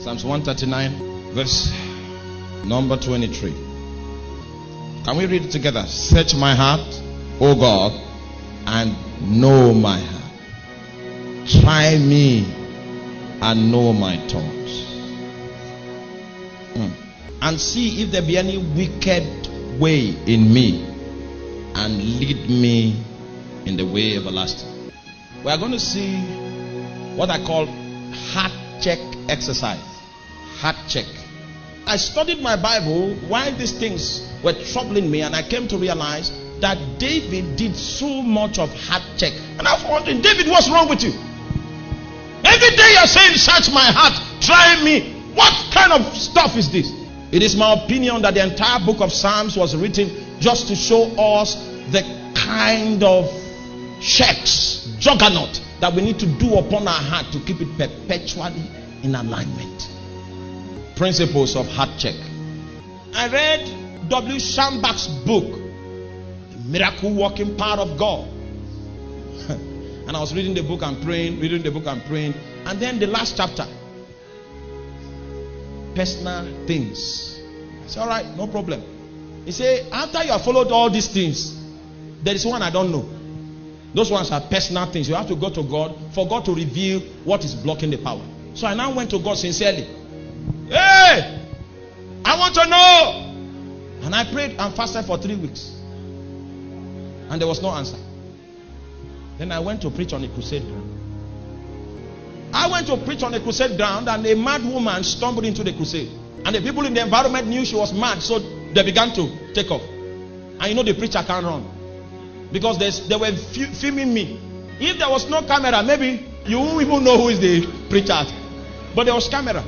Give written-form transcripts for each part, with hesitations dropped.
Psalms 139, verse number 23. Can we read it together? Search my heart, O God, and know my heart. Try me and know my thoughts. And see if there be any wicked way in me, and lead me in the way everlasting. We are going to see what I call heart check exercise. Heart check. I studied my Bible while these things were troubling me, and I came to realize that David did so much of heart check. And I was wondering, David, what's wrong with you? Every day you're saying, search my heart, try me. What kind of stuff is this? It is my opinion that the entire book of Psalms was written just to show us the kind of checks, juggernaut, that we need to do upon our heart to keep it perpetually in alignment. Principles of heart check. I read W. Schambach's book, The Miracle Working Power of God. And I was reading the book and praying, and then the last chapter, personal things. I said, all right, no problem. He said, after you have followed all these things, there is one I don't know. Those ones are personal things. You have to go to God for God to reveal what is blocking the power. So I now went to God sincerely. Hey, I want to know. And I prayed and fasted for 3 weeks, and there was no answer. Then I went to preach on a crusade ground. I went to preach on a crusade ground, and a mad woman stumbled into the crusade. And the people in the environment knew she was mad, so they began to take off. And you know the preacher can't run, because they were filming me. If there was no camera, maybe you won't even know who is the preacher. But there was camera.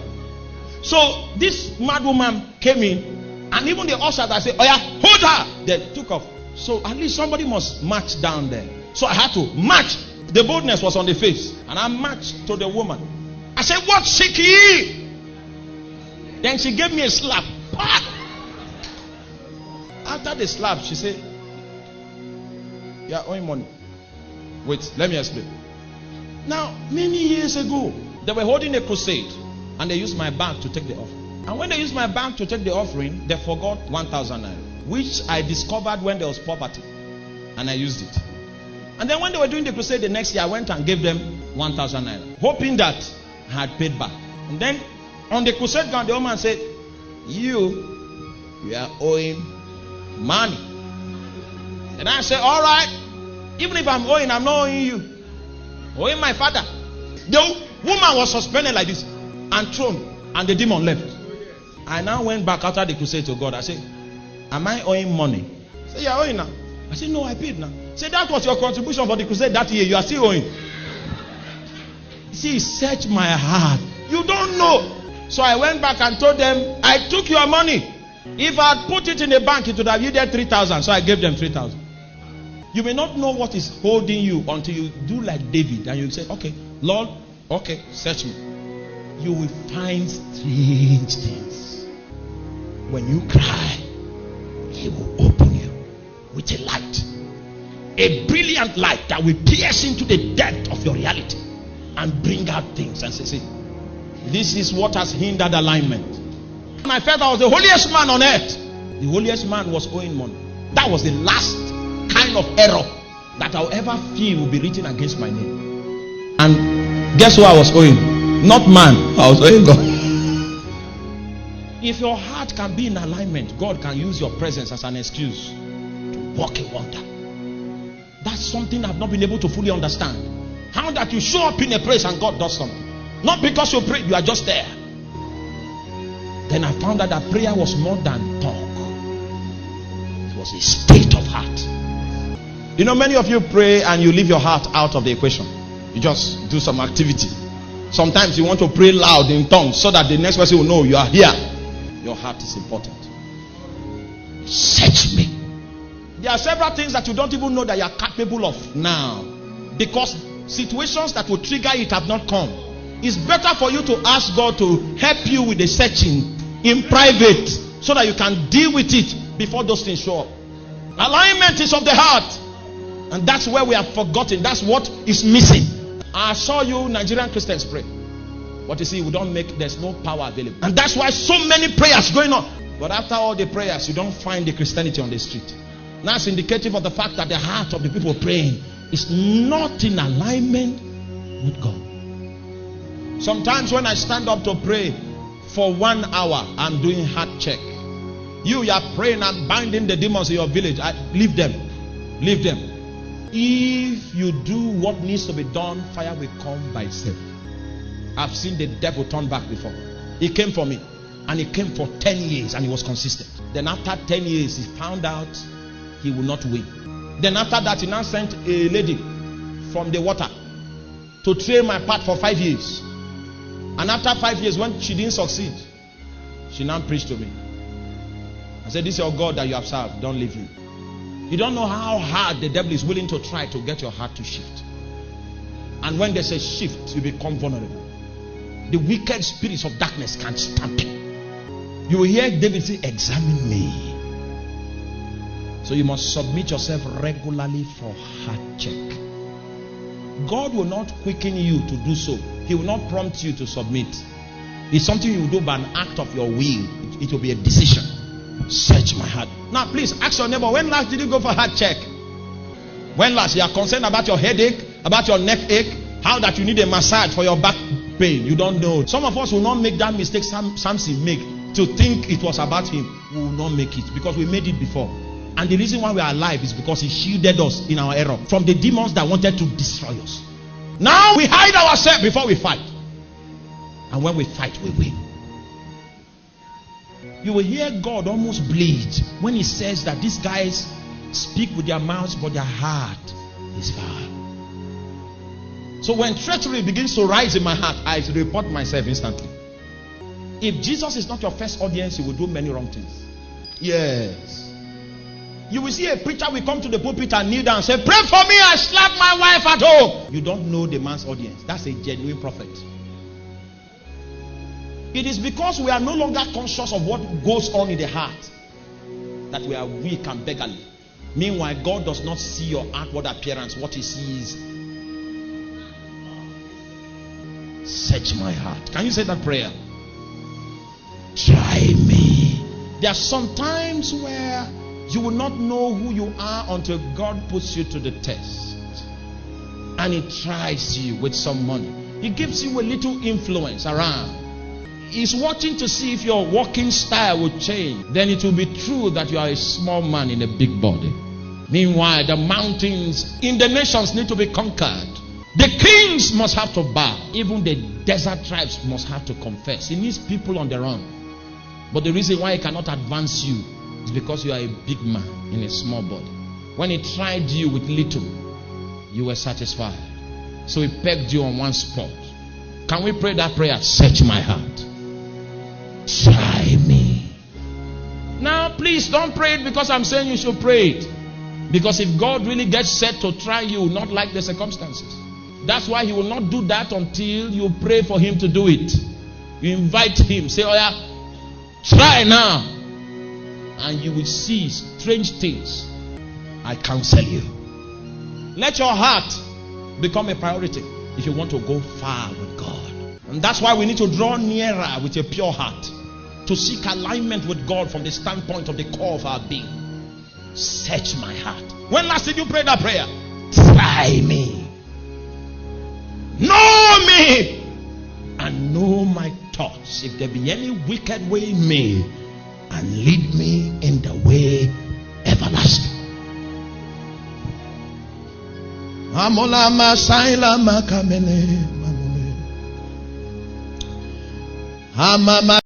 So this mad woman came in, and even the ushers, I said, oh yeah, hold her. They took off. So at least somebody must march down there. So I had to march. The boldness was on the face, and I marched to the woman. I said, what seek ye? Then she gave me a slap. After the slap, she said, you are owing money. Wait, let me explain. Now, many years ago, they were holding a crusade, and they used my bank to take the offering. And when they used my bank to take the offering, they forgot 1,000 naira, which I discovered when there was poverty, and I used it. And then when they were doing the crusade the next year, I went and gave them 1,000 naira, hoping that I had paid back. And then on the crusade ground, the woman said, you are owing money. And I said, all right, even if I'm owing, I'm not owing you. Owing my father. The woman was suspended like this and thrown, and the demon left. I now went back after the crusade to God. I said, am I owing money? He said, you're owing now. I said, no, I paid now. He said, that was your contribution for the crusade that year. You are still owing. See, search my heart. You don't know. So I went back and told them, I took your money. If I had put it in the bank, it would have yielded 3,000. So I gave them 3,000. You may not know what is holding you until you do like David, and you say, okay, Lord, okay, search me. You will find strange things. When you cry, He will open you with a light, a brilliant light that will pierce into the depth of your reality and bring out things and say, see, this is what has hindered alignment. And I felt I was the holiest man on earth. The holiest man was owing money. That was the last kind of error that I'll ever feel will be written against my name. And guess who I was owing? Not man, I was owing God. If your heart can be in alignment, God can use your presence as an excuse to work a wonder. That's something I've not been able to fully understand. How that you show up in a place and God does something. Not because you prayed, you are just there. Then I found out that prayer was more than talk. It was a state of heart. You know, many of you pray and you leave your heart out of the equation. You just do some activity. Sometimes you want to pray loud in tongues so that the next person will know you are here. Your heart is important. Search me. There are several things that you don't even know that you are capable of now, because situations that will trigger it have not come. It's better for you to ask God to help you with the searching in private, so that you can deal with it before those things show up. Alignment is of the heart, and that's where we have forgotten. That's what is missing. I saw you Nigerian Christians pray. But you see, we don't make, there's no power available. And that's why so many prayers going on. But after all the prayers, you don't find the Christianity on the street. Now it's indicative of the fact that the heart of the people praying is not in alignment with God. Sometimes when I stand up to pray for 1 hour, I'm doing heart check. You are praying and binding the demons in your village. Leave them. Leave them. If you do what needs to be done, fire will come by itself. I've seen the devil turn back before. He came for me. And he came for 10 years and he was consistent. Then after 10 years, he found out he would not win. Then after that, he now sent a lady from the water to train my part for 5 years. And after 5 years, when she didn't succeed, she now preached to me. I said, this is your God that you have served. Don't leave him. You don't know how hard the devil is willing to try to get your heart to shift. And when there's a shift, you become vulnerable. The wicked spirits of darkness can't stamp you. You will hear David say, examine me. So you must submit yourself regularly for heart check. God will not quicken you to do so. He will not prompt you to submit. It's something you will do by an act of your will. It will be a decision. Search my heart. Now please ask your neighbor, when last did you go for heart check? When last? You are concerned about your headache, about your neck ache, how that you need a massage for your back pain. You don't know. Some of us will not make that mistake Samson made, to think it was about him. We will not make it because we made it before. And the reason why we are alive is because he shielded us in our error from the demons that wanted to destroy us. Now we hide ourselves before we fight. And when we fight, we win. You will hear God almost bleed when he says that these guys speak with their mouths, but their heart is far. So when treachery begins to rise in my heart, I report myself instantly. If Jesus is not your first audience, you will do many wrong things. Yes. You will see a preacher will come to the pulpit and kneel down and say, pray for me, I slapped my wife at home. You don't know the man's audience. That's a genuine prophet. It is because we are no longer conscious of what goes on in the heart that we are weak and beggarly. Meanwhile, God does not see your outward appearance. What he sees. Search my heart. Can you say that prayer? Try me. There are some times where you will not know who you are until God puts you to the test. And he tries you with some money. He gives you a little influence around. He's watching to see if your walking style will change. Then it will be true that you are a small man in a big body. Meanwhile, the mountains in the nations need to be conquered. The kings must have to bow. Even the desert tribes must have to confess. He needs people on the run. But the reason why he cannot advance you is because you are a big man in a small body. When he tried you with little, you were satisfied. So he pegged you on one spot. Can we pray that prayer? Search my heart. Try me. Now please don't pray it because I'm saying you should pray it. Because if God really gets set to try you, not like the circumstances. That's why he will not do that until you pray for him to do it. You invite him. Say, oh yeah, try now. And you will see strange things. I counsel you. Let your heart become a priority if you want to go far with God. And that's why we need to draw nearer with a pure heart. To seek alignment with God from the standpoint of the core of our being. Search my heart. When last did you pray that prayer? Try me. Know me. And know my thoughts. If there be any wicked way in me, and lead me in the way everlasting. Amola masaila makamele. Amama